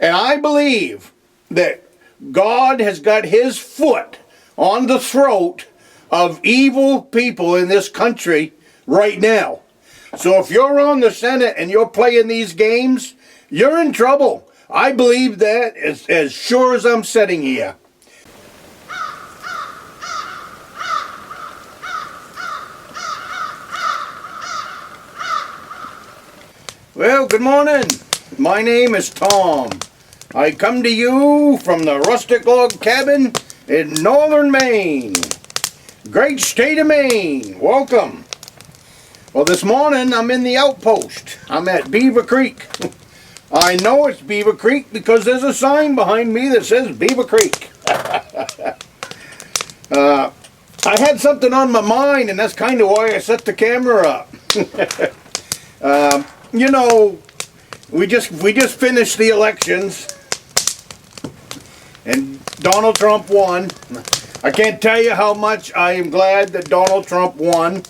And I believe that God has got his foot on the throat of evil people in this country right now. So if you're on the Senate and you're playing these games, you're in trouble. I believe that as sure as I'm sitting here. Well, good morning. My name is Tom. I come to you from the Rustic log cabin in Northern Maine. Great state of Maine. Welcome. Well, this morning I'm in the outpost. I'm at Beaver Creek. I know it's Beaver Creek because there's a sign behind me that says Beaver Creek. I had something on my mind, and that's kind of why I set the camera up. You know, we just finished the elections, and Donald Trump won. I can't tell you how much I am glad that Donald Trump won.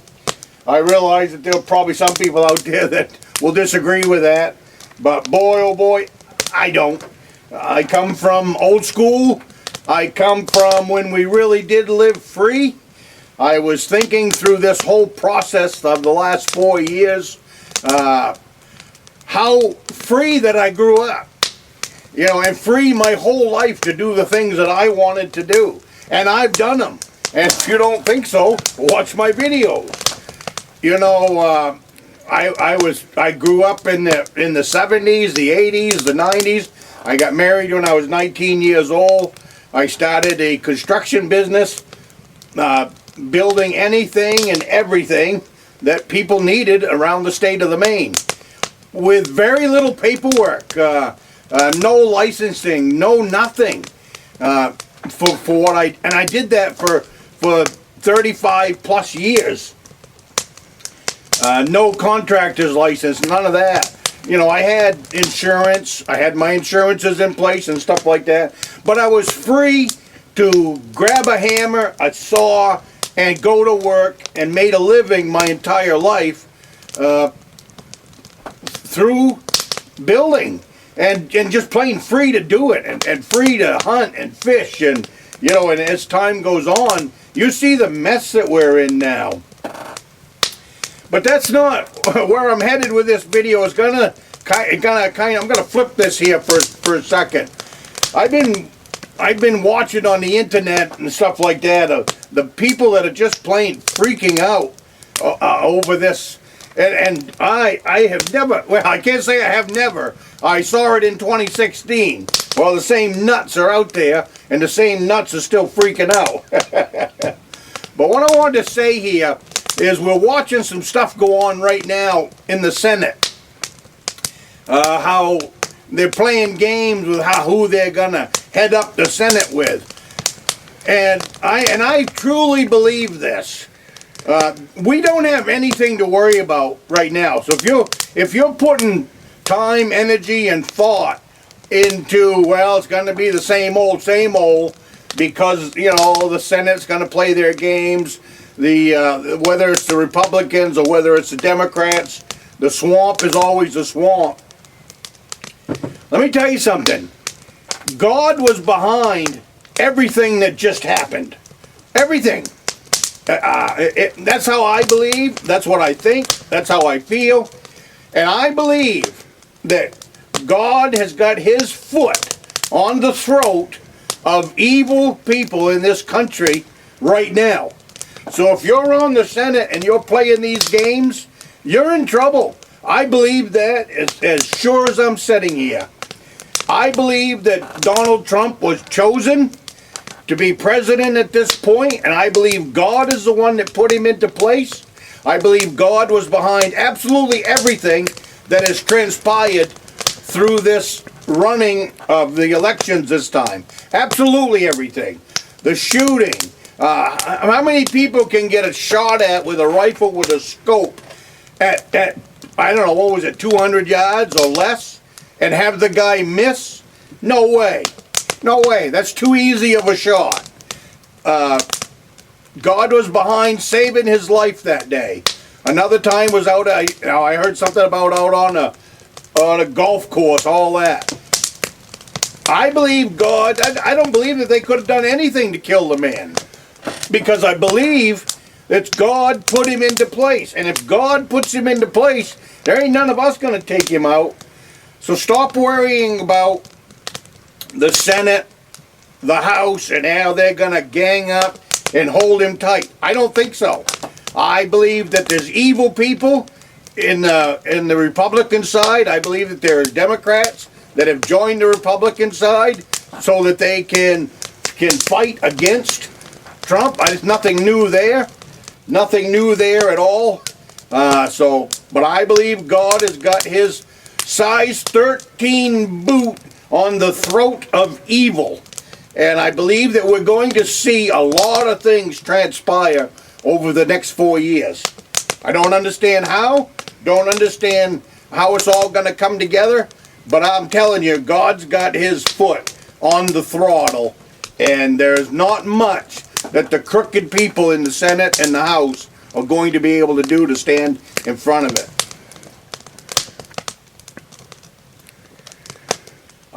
I realize that there are probably some people out there that will disagree with that, but boy, oh boy, I don't. I come from old school. I come from when we really did live free. I was thinking through this whole process of the last 4 years, how free that I grew up. You know, and free my whole life to do the things that I wanted to do. And I've done them. And if you don't think so, watch my videos. You know, I grew up in the 70s, the 80s, the 90s. I got married when I was 19 years old. I started a construction business, building anything and everything that people needed around the state of the Maine, with very little paperwork, no licensing, no nothing. For what I did that for 35 plus years. No contractor's license, none of that. You know, I had insurance, I had my insurances in place and stuff like that, but I was free to grab a hammer, a saw, and go to work and made a living my entire life through building and just plain free to do it and free to hunt and fish. And you know, and as time goes on, you see the mess that we're in now. But that's not where I'm headed with this video. It's I'm gonna flip this here for a second. I've been watching on the internet and stuff like that, the people that are just plain freaking out over this. And I have never, well, I can't say I have never. I saw it in 2016. Well, the same nuts are out there, and the same nuts are still freaking out. But what I wanted to say here is we're watching some stuff go on right now in the Senate. How they're playing games with who they're gonna head up the Senate with. And I truly believe this. We don't have anything to worry about right now. So if you're putting time, energy, and thought into, well, it's going to be the same old, because you know the Senate's going to play their games. Whether it's the Republicans or whether it's the Democrats, the swamp is always the swamp. Let me tell you something. God was behind everything that just happened. Everything. That's how I believe, that's what I think, that's how I feel, and I believe that God has got his foot on the throat of evil people in this country right now. So if you're on the Senate and you're playing these games, you're in trouble. I believe that as sure as I'm sitting here. I believe that Donald Trump was chosen to be president at this point, and I believe God is the one that put him into place. I believe God was behind absolutely everything that has transpired through this running of the elections this time. Absolutely everything. The shooting. How many people can get a shot at with a rifle with a scope at I don't know, what was it, 200 yards or less, and have the guy miss? No way. No way. That's too easy of a shot. God was behind saving his life that day. Another time was out. I heard something about out on a golf course. All that. I believe God, I don't believe that they could have done anything to kill the man. Because I believe that God put him into place. And if God puts him into place, there ain't none of us going to take him out. So stop worrying about the Senate, the House, and how they're going to gang up and hold him tight. I don't think so. I believe that there's evil people in the Republican side. I believe that there are Democrats that have joined the Republican side so that they can fight against Trump. There's nothing new there. Nothing new there at all. But I believe God has got his size 13 boot on the throat of evil. And I believe that we're going to see a lot of things transpire over the next 4 years. I don't understand how. Don't understand how it's all going to come together. But I'm telling you, God's got his foot on the throttle. And there's not much that the crooked people in the Senate and the House are going to be able to do to stand in front of it.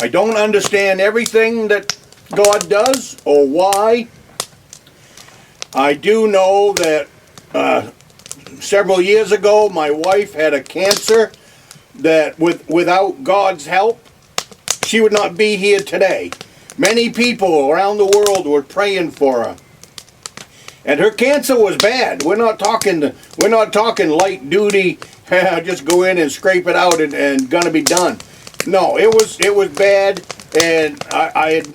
I don't understand everything that God does or why. I do know that several years ago my wife had a cancer that without God's help she would not be here today. Many people around the world were praying for her. And her cancer was bad. We're not talking light duty, just go in and scrape it out and gonna be done. No, it was bad, and I had,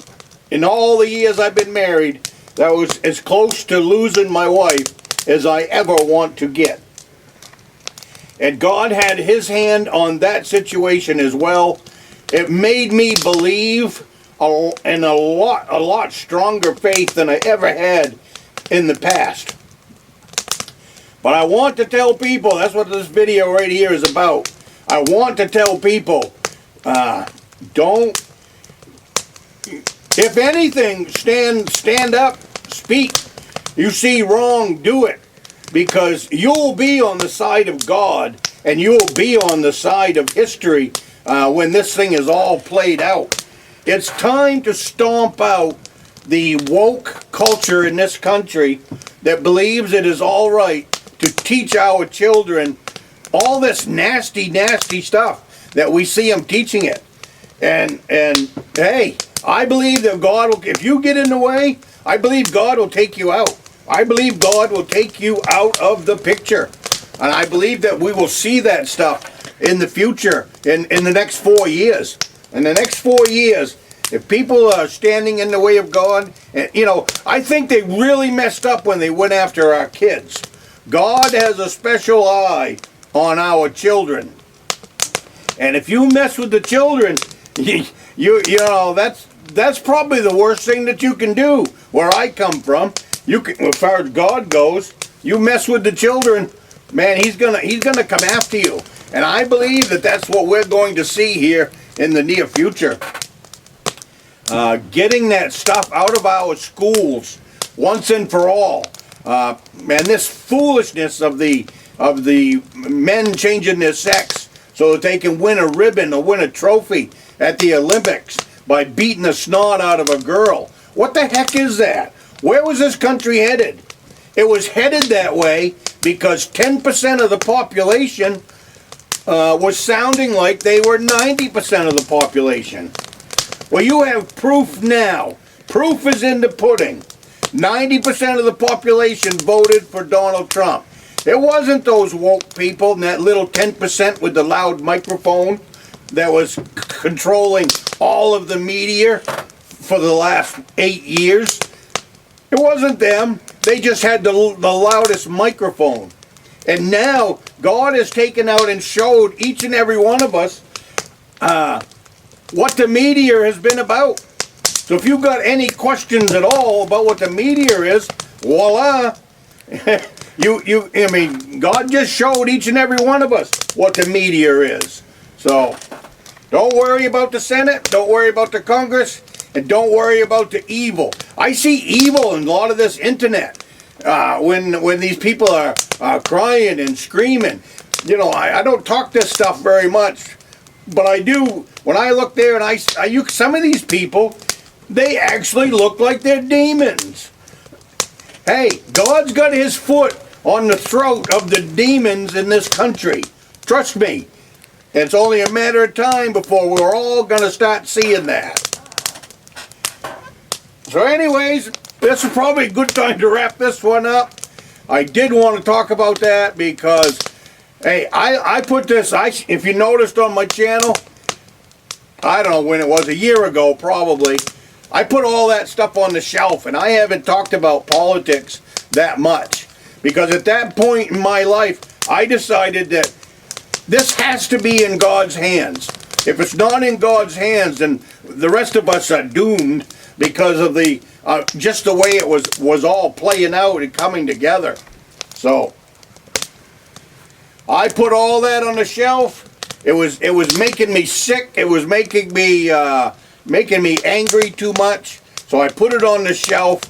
in all the years I've been married, that was as close to losing my wife as I ever want to get. And God had his hand on that situation as well. It made me believe in a lot stronger faith than I ever had in the past. But I want to tell people, that's what this video right here is about. I want to tell people, if anything, stand up, speak. You see wrong, do it. Because you'll be on the side of God, and you'll be on the side of history when this thing is all played out. It's time to stomp out the woke culture in this country that believes it is all right to teach our children all this nasty, nasty stuff that we see them teaching it. And hey, I believe that God will, if you get in the way, I believe God will take you out. I believe God will take you out of the picture. And I believe that we will see that stuff in the future, in the next 4 years. In the next 4 years, if people are standing in the way of God, and I think they really messed up when they went after our kids. God has a special eye on our children. And if you mess with the children, that's probably the worst thing that you can do. Where I come from, as far as God goes, you mess with the children, man, he's gonna come after you. And I believe that that's what we're going to see here in the near future. Getting that stuff out of our schools once and for all. And this foolishness of the men changing their sex so that they can win a ribbon or win a trophy at the Olympics by beating the snot out of a girl. What the heck is that? Where was this country headed? It was headed that way because 10% of the population was sounding like they were 90% of the population. Well, you have proof now. Proof is in the pudding. 90% of the population voted for Donald Trump. It wasn't those woke people and that little 10% with the loud microphone that was controlling all of the media for the last 8 years. It wasn't them. They just had the loudest microphone. And now God has taken out and showed each and every one of us what the media has been about. So if you've got any questions at all about what the media is, voila. God just showed each and every one of us what the media is. So don't worry about the Senate, don't worry about the Congress, and don't worry about the evil. I see evil in a lot of this internet. When these people are crying and screaming. I don't talk this stuff very much, But I do, when I look there and some of these people, they actually look like they're demons. Hey, God's got his foot on the throat of the demons in this country. Trust me. It's only a matter of time before we're all going to start seeing that. So anyways, this is probably a good time to wrap this one up. I did want to talk about that because, hey, I put this, if you noticed on my channel, I don't know when it was, a year ago probably, I put all that stuff on the shelf, and I haven't talked about politics that much. Because at that point in my life, I decided that this has to be in God's hands. If it's not in God's hands, then the rest of us are doomed because of the just the way it was all playing out and coming together. So I put all that on the shelf. It was making me sick. It was making me angry too much. So I put it on the shelf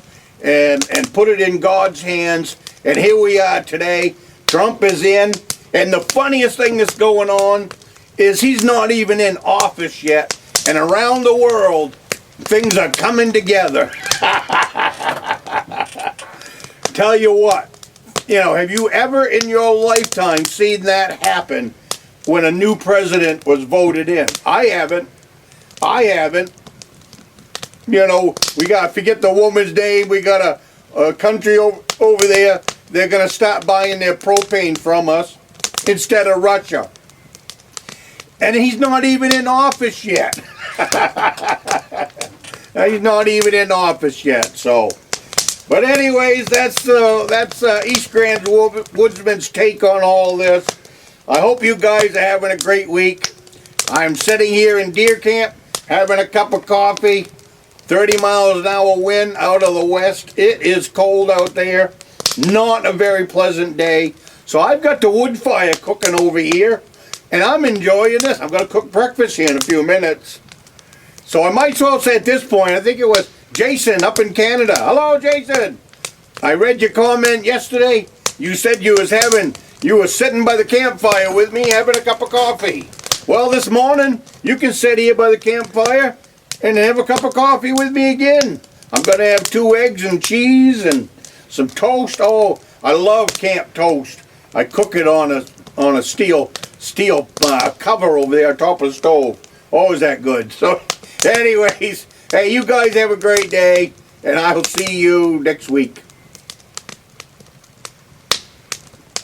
and put it in God's hands. And here we are today. Trump is in. And the funniest thing that's going on is he's not even in office yet. And around the world, things are coming together. Tell you what, have you ever in your lifetime seen that happen when a new president was voted in? I haven't. We got, forget the woman's name, we got a country over there, they're going to stop buying their propane from us instead of Russia. And he's not even in office yet. He's not even in office yet, so. But anyways, that's East Grand Woodsman's take on all this. I hope you guys are having a great week. I'm sitting here in deer camp, having a cup of coffee. 30 miles an hour wind out of the west. It is cold out there. Not a very pleasant day. So I've got the wood fire cooking over here, and I'm enjoying this. I'm going to cook breakfast here in a few minutes. So I might as well say at this point, I think it was Jason up in Canada. Hello, Jason. I read your comment yesterday. You said you were sitting by the campfire with me having a cup of coffee. Well, this morning, you can sit here by the campfire and have a cup of coffee with me again. I'm going to have 2 eggs and cheese and some toast. Oh, I love camp toast. I cook it on a steel cover over there on top of the stove. Oh, is that good? So, anyways, hey, you guys have a great day, and I'll see you next week.